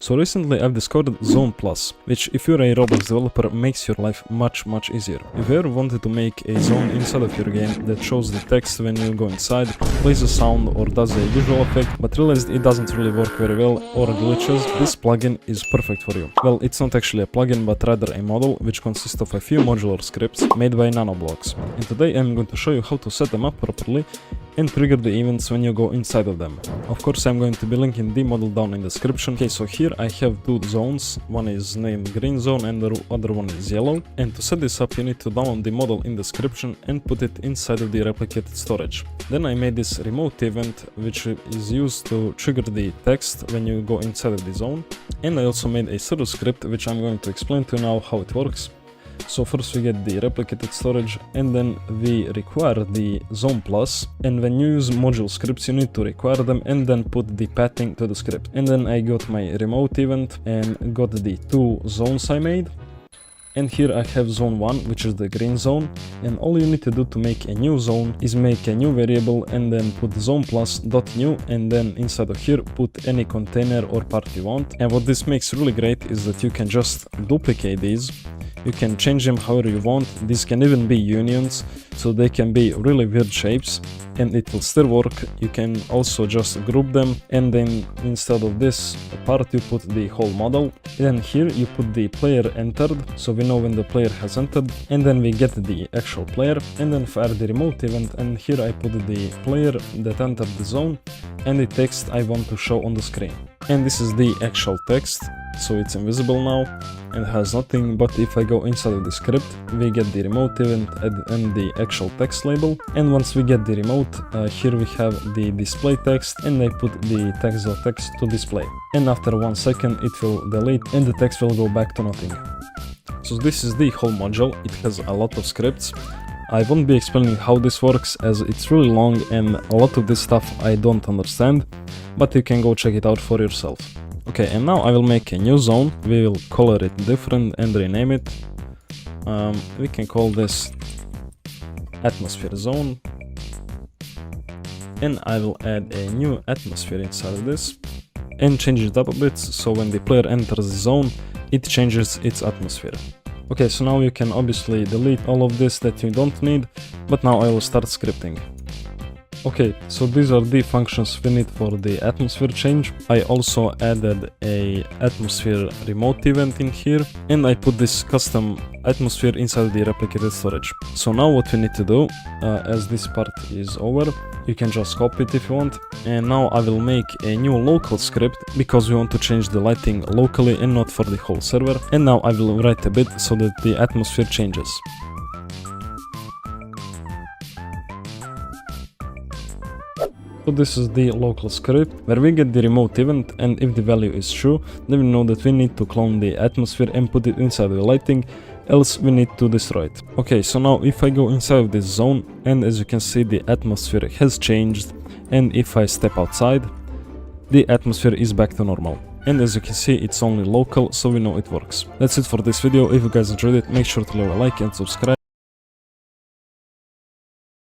So recently I've discovered zoneplus, which if you're a Roblox developer makes your life much easier. If you ever wanted to make a zone inside of your game that shows the text when you go inside, plays a sound or does a visual effect, but realized it doesn't really work very well or glitches, this plugin is perfect for you. Well, it's not actually a plugin but rather a model which consists of a few modular scripts made by nanoblocks. And today I'm going to show you how to set them up properly and trigger the events when you go inside of them. Of course, I'm going to be linking the model down in the description. Okay, so here I have two zones. One is named green zone and the other one is yellow. And to set this up, you need to download the model in the description and put it inside of the replicated storage. Then I made this remote event which is used to trigger the text when you go inside of the zone. And I also made a server script which I'm going to explain to you now how it works. So first we get the replicated storage and then we require the zoneplus, and when you use module scripts you need to require them and then put the pathing to the script. And then I got my remote event and got the two zones I made. And here I have zone 1, which is the green zone, and all you need to do to make a new zone is make a new variable and then put zoneplus.new, and then inside of here put any container or part you want. And what this makes really great is that you can just duplicate these. You can change them however you want. These can even be unions, so they can be really weird shapes and it will still work. You can also just group them, and then instead of this part you put the whole model. Then here you put the player entered, so we know when the player has entered, and then we get the actual player, and then fire the remote event, and here I put the player that entered the zone and the text I want to show on the screen. And this is the actual text, so it's invisible now and has nothing, but if I go inside of the script we get the remote event and the actual text label. And once we get the remote, here we have the display text, and I put the text to display, and after 1 second it will delete and the text will go back to nothing. So this is the whole module. It has a lot of scripts. I won't be explaining how this works as it's really long and a lot of this stuff I don't understand, but you can go check it out for yourself. Okay, and now I will make a new zone. We will color it different and rename it. We can call this atmosphere zone, and I will add a new atmosphere inside of this and change it up a bit so when the player enters the zone it changes its atmosphere. Okay, so now you can obviously delete all of this that you don't need, but now I will start scripting. Okay, so these are the functions we need for the atmosphere change. I also added a atmosphere remote event in here, and I put this custom atmosphere inside the replicated storage. So now what we need to do, as this part is over, you can just copy it if you want. And now I will make a new local script because we want to change the lighting locally and not for the whole server. And now I will write a bit so that the atmosphere changes. So this is the local script where we get the remote event, and if the value is true, then we know that we need to clone the atmosphere and put it inside the lighting, else we need to destroy it. Okay, so now if I go inside of this zone, and as you can see the atmosphere has changed, and if I step outside, the atmosphere is back to normal. And as you can see, it's only local, so we know it works. That's it for this video. If you guys enjoyed it, make sure to leave a like and subscribe.